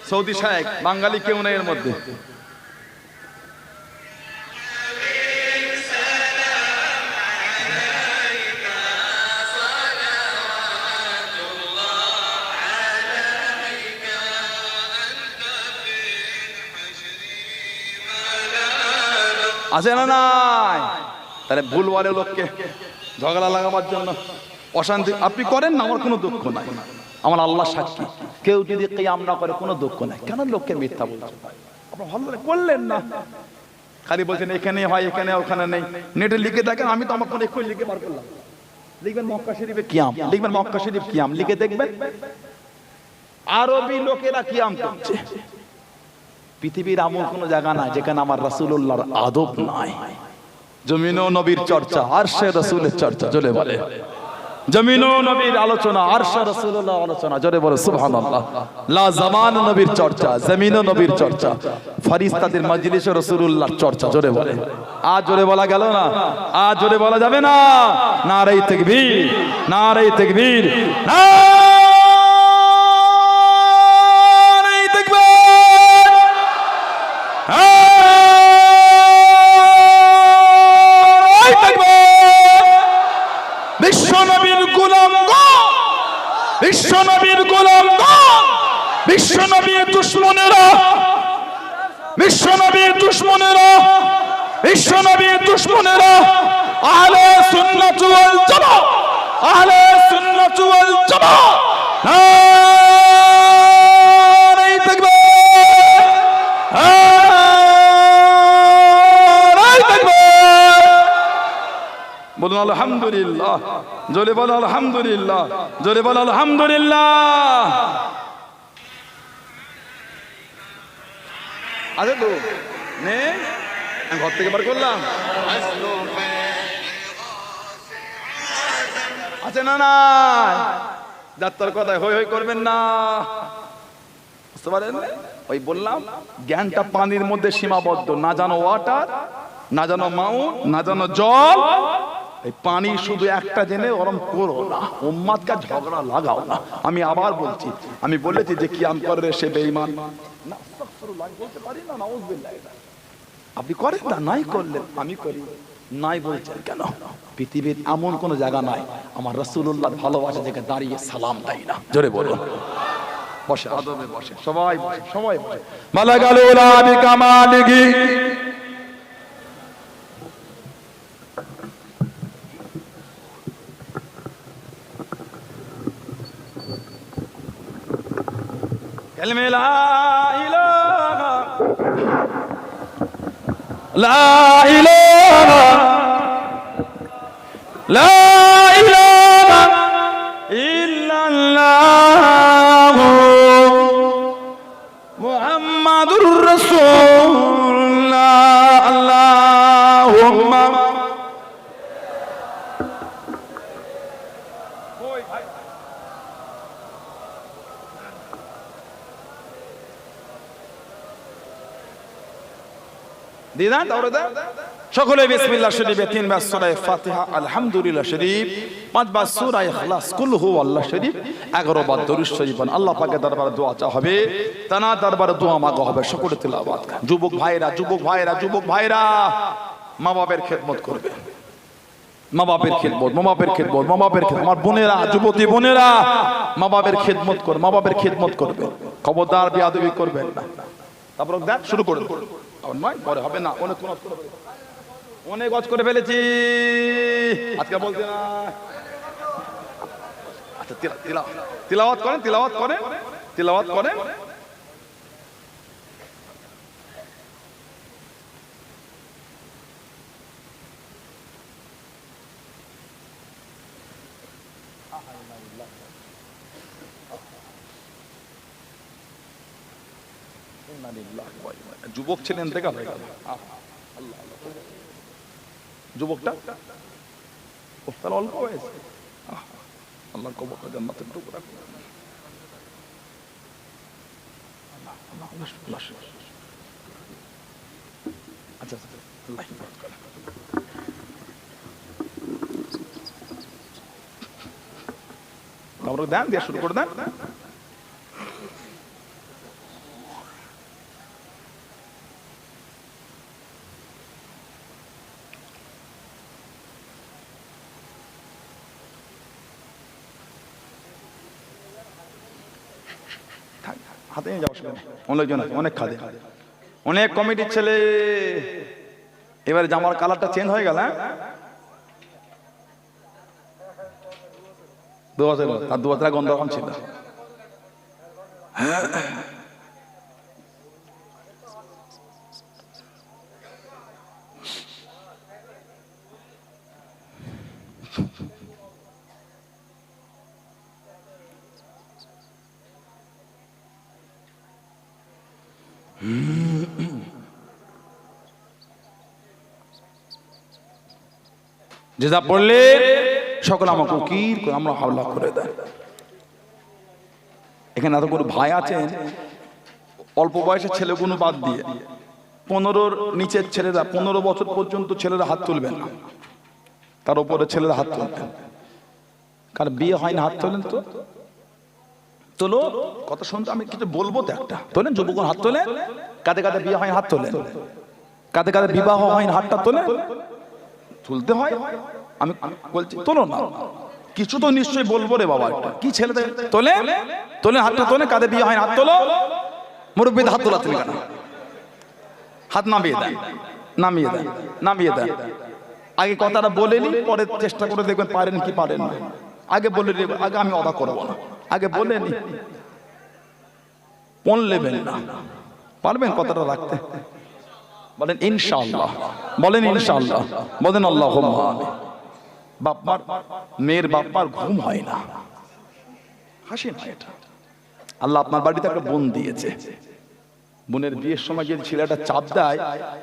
সৌদি শেখ, বাঙালি কেউ নেই এর মধ্যে। আছে না নাই? তাহলে ভুল বলে লোককে ঝগড়া লাগাবার জন্য, অশান্তি আপনি করেন না, আমার কোনো দুঃখ নাই। আমার আল্লাহ সাক্ষী, কেউ যদি কিয়াম না করে কোনো দুঃখ নাই। কেন লোককে মিথ্যা বলছেন? আপনার ভালো করলেন না, খালি বলছেন এখানে হয়, এখানে ওখানে নেই। নেটে লিখে দেখেন, আমি তো আমার ফোনে এক্ষুনি লিখে বার করলাম। লিখবেন মক্কা শরীফে কিয়াম, লিখবেন মক্কা শরীফ কিয়াম, লিখে দেখবেন আরবি লোকেরা কিয়াম করছে। পৃথিবীর এমন কোনো জায়গা নাই যেখানে আমার রাসূলুল্লাহর আদব নাই। জমিন ও নবীর চর্চা, আরশে রাসূলের চর্চা। জোরে বলে জমিন ও নবীর আলোচনা, আরশে রাসূলুল্লাহর আলোচনা। জোরে বলে সুবহানাল্লাহ। লা জামান নবীর চর্চা, জমিন ও নবীর চর্চা, ফেরেশতাদের মজলিসে রাসূলুল্লাহর চর্চা। জোরে বলে। আজ জোরে বলা গেল না, আজ জোরে বলা যাবে না। নারে তাকবীর, নারে তাকবীর, বিশ্বনবীর গোলামগণ, বিশ্বনবীর গোলামগণ, বিশ্বনবীর দুশমনেরা, বিশ্বনবীর দুশমনেরা, বিশ্বনবীর দুশমনেরা, আহলে সুন্নাত ওয়াল জামাত, আহলে সুন্নাত ওয়াল জামাত। নারে তাকবীর, নারে তাকবীর। বলুন আলহামদুলিল্লাহ। জোরে বলো আলহামদুলিল্লাহ, জোরে বলো আলহামদুলিল্লাহ। আছে তো নেই, আমি ঘর থেকে বার করলাম। আছে না নাই? যাত্রার কথায় হই হই করবেন না, বুঝতে পারেন? ওই বললাম জ্ঞানটা পানির মধ্যে সীমাবদ্ধ। না জানো ওয়াটার, না জানো মাউন্ট, না জানো জল। এই পানি শুধু একটা জেনে ওরম করো না, উম্মাদকে ঝগড়া লাগাও না। আমি আবার বলছি, আমি বলেছি যে কিয়াম করে সে বেঈমান না, আস্তাগফিরুল্লাহ বলতে পারি না, নাউযুবিল্লাহ। আপনি করেন না, নাই করলেন, আমি করি নাই বলছেন কেন? পৃথিবীর এমন কোন জায়গা নাই আমার রাসূলুল্লাহ ভালোবাসা থেকে দাঁড়িয়ে সালাম দেয় না। জোরে বলুন। বসে, আদবে বসে, সবাই বসে, সবাই বসে। মালাকালুলা বিকামালিহি কালিমা লা ইলাহা লা ইলাহা লা ইলাহা ইল্লাল্লাহ মুহাম্মাদুর রাসূলুল্লাহ। আল্লাহুম্মা দিদান দাওরাদা সকলে বিসমিল্লাহ শরীফে 3 বার সূরা ফাতিহা, আলহামদুলিল্লাহ শরীফ 5 বার সূরা ইখলাস, কুল হুয়াল্লাহ শরীফ 11 বার দরুদ শরীফ। আল্লাহ পাকের দরবারে দোয়া চা হবে, তানা দরবারে দোয়া মাগা হবে। সকলে তেলাওয়াত। যুবক ভাইরা, যুবক ভাইরা, যুবক ভাইরা, মা বাবার খেদমত করবে। মা বাবার খেদমত, মা বাবার খেদমত, মা বাবার খেদমত। আমার বোনেরা, যুবতী বোনেরা, মা বাবার খেদমত কর, মা বাবার খেদমত করবে। খবরদার বেয়াদবি করবেন না। তারপর দেখ শুরু করুন। আর নয় পরে হবে না, অনেক অনেক গজ করে ফেলেছি আজকে বলতে না। আচ্ছা তিলাওয়াত করেন, তিলাওয়াত করেন, তিলাওয়াত করেন। যুবক ছিলেন দেখা হয়ে গেল। যুবকটা তাহলে অল্প হয়েছে। আল্লাহর কবরটা জান্নাতের টুকরা। আচ্ছা আল্লাহ দেন, দিয়ে শুরু করে দেন। হাতে নিয়ে যাওয়া শুনে অনেকজন আছে, অনেক খাদে, অনেক কমিটির ছেলে। এবার জামার কালারটা চেঞ্জ হয়ে গেল। তার 2 বছর গন্ধ রকম ছিল। যেটা পড়লে সকল আমাকে উকির করে আমরা হাওলা করে দেয়। এখানে এত করে ভাই আছেন, অল্প বয়সের ছেলেগুলো বাদ দিয়ে 15-র নিচের ছেলেরা, 15 বছর পর্যন্ত ছেলেরা হাত তুলবেন না। তার উপরে ছেলেরা হাত তুলবেন। কার বিয়ে হয়নি হাত তোলেন তো তোলো। কথা শুনতে আমি কিছু বলবো তো একটা। তোলেন যুবকগণ হাত তোলেন। কাঁধে কাঁধে বিয়ে হয় হাত তোলেন। কাঁধে কাঁধে বিবাহ হয় হাতটা তোলেন। তুলতে হয়, আমি বলছি তোলো না। কিছু তো নিশ্চয়ই বলবো রে বাবা। কি ছেলেদের তোলে তোলে হাতটা তোলে। কাঁধে বিয়ে হয় হাত তোলো। মুরব্বীদের হাত তোলা তুমি কেন? হাত নামিয়ে দেন, নামিয়ে দেন, নামিয়ে দেন। আগে কথাটা বলে নি, পরে চেষ্টা করে দেখবেন পারেন কি পারেন না। আগে বলে নি, আগে আমি অদা করবো না। আগে বলে নি, পণ নেবেন না। পারবেন কথাটা রাখতে? বলেন ইনশাআল্লাহ, বলেন ইনশাআল্লাহ, বলেন আল্লাহুম্মা আমিন। বাপমার, মেয়ের বাপমার ঘুম হয় না, হাসি না এটা। আল্লাহ আপনার বাড়িতে একটা বোন দিয়েছে। বোনের বিয়ের সময় যদি ছেলেটা চাপ দেয়,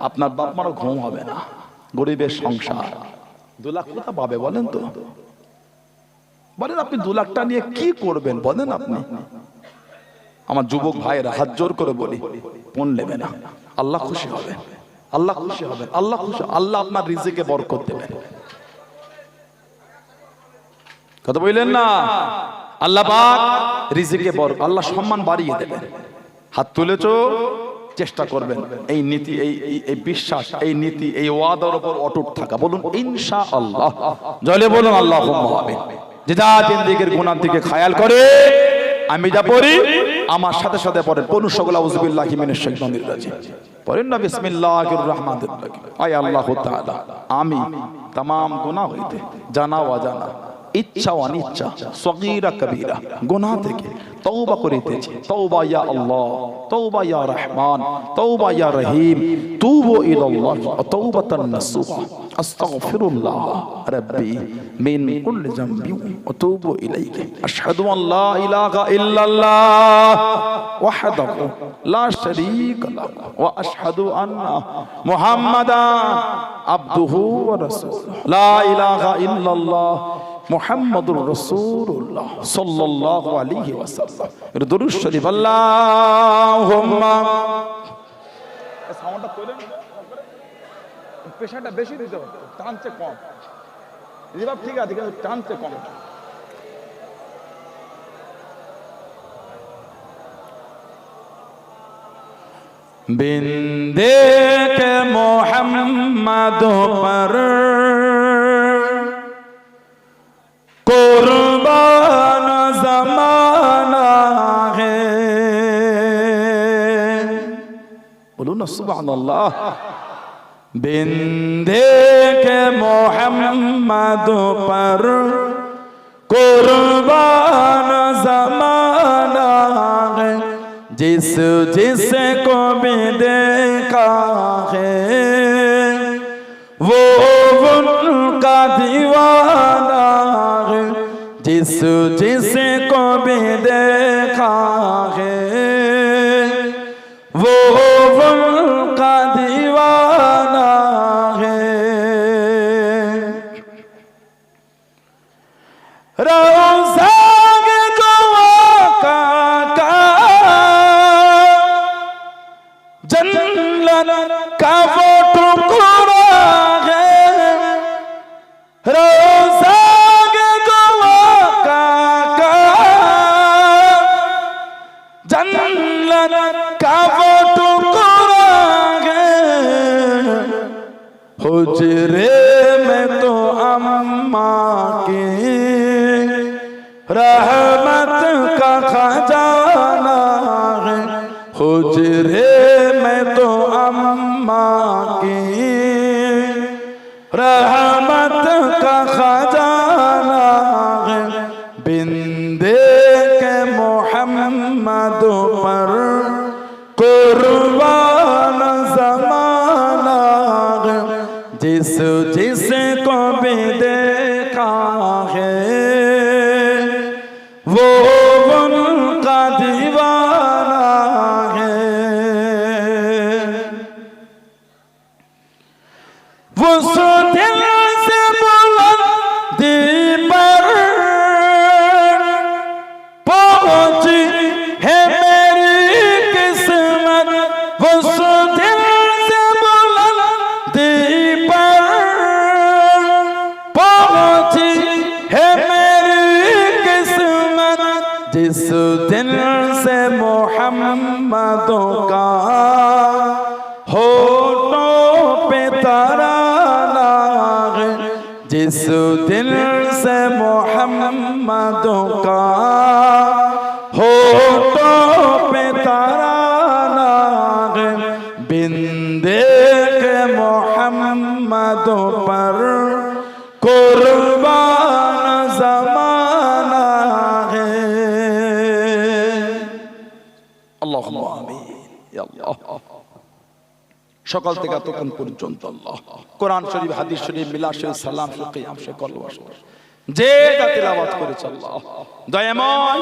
আপনার বাপমারও ঘুম হবে না। গরিবের সংসার 2 লাখ কোথা পাবে বলেন তো? বলেন আপনি 2 লাখটা নিয়ে কি করবেন বলেন আপনি? আমার যুবক ভাইয়েরা হাত জোর করে বলি, পণ নেবে না। আল্লাহ খুশি হবে, আল্লাহ খুশি হবে, আল্লাহ খুশি। আল্লাহ আপনার রিজিকে বরকত দেবেন। কথা বললেন না? আল্লাহ পাক রিজিকে বরকত, আল্লাহ সম্মান বাড়িয়ে দেবেন। হাত তুলেছো, চেষ্টা করবেন এই নীতি, এই বিশ্বাস, এই নীতি, এই ওয়াদার উপর অটুট থাকা। বলুন ইনশাআল্লাহ, জলে বলুন আল্লাহুম্মা আমিন। যে যা জিন্দেগির গুনাহ দিকে খেয়াল করে, আমি যা পড়ি আমার সাথে সাথে পড়েন, পড়ুন সকল আউযুবিল্লাহি মিনাশ শাইতানির রাজিম, পড়েন না বিসমিল্লাহির রহমানির রহিম। আয় আল্লাহ তাআলা, আমি तमाम গুনাহ হইতে জানা অজানা, ইচ্ছা অনিচ্ছা, সগীরা কবীরা গুনাহ থেকে তওবা করিতেছি। তওবা ইয়া আল্লাহ, তওবা ইয়া রহমান, তওবা ইয়া রহিম, তুবু ইলাল্লাহ তাওবাতান নাসুহা, আস্তাগফিরুল্লাহ রাব্বি মিন কুল্লি যামবি ওয়া তুবু ইলাইহি, আশহাদু আন লা ইলাহা ইল্লাল্লাহ ওয়াহদাহু লা শারীকা লাহু ওয়া আশহাদু আন্না মুহাম্মাদান আবদুহু ওয়া রাসূলুহু, লা ইলাহা ইল্লাল্লাহ মুহাম্মাদুর রাসূলুল্লাহ সাল্লাল্লাহু আলাইহি ওয়াসাল্লাম। এর দরুদ শরীফ আল্লাহুম্মা, সাউন্ডটা কইলেন, প্রেসারটা বেশি দিতে হবে, টানছে কম, রিভার্ব ঠিক আছে কিন্তু টানছে কম। बिंदे के मोहम्मद पर कुर्बान ज़माना है, बोलो ना सुभान अल्लाह। बिंदे के मोहम्मद पर कुर्बान ज़माना है, जिस जिसको भी देखा है वो उनका दीवाना है, जिस जिसको भी देखा है वो उनका दीवाना है। रोज़ा का वो टुकड़ा है, रोज़ा के दुआ का जन्नत का वो टुकड़ा है, हुजरे में तो अम्मा की रहमत का खजाना है, हुजरे में तो अम्मा की रहमत का खजाना है, बिंदे के मोहम्मद पर कुर्बान ज़माना है, जिस जिसको भी देखा है वो उनका दीवाना है। वो सो दिल से बुलंदी पर पहुंची है मेरी किस्मत, वो सो दिल से बुलंदी पर पहुंची है मेरी किस्मत, जिस दिल से मोहम्मदों का होठों पे तराना है, जिस दिल से मोहम्मदों का होठों पे तराना है, बिंदे के मोहम्मदों पर कुर्बान ज़माना है। अल्लाहुम्मा आमीन या अल्लाह। সকাল থেকে তখন পর্যন্ত আল্লাহ কোরআন শরীফ, হাদিস শরীফ, মিলাদ শরীফ, সালাম শরীফ, কিয়াম শরীফ, কলওয়া শরীফ যে যা তিলাওয়াত করেছে আল্লাহ দয়াময়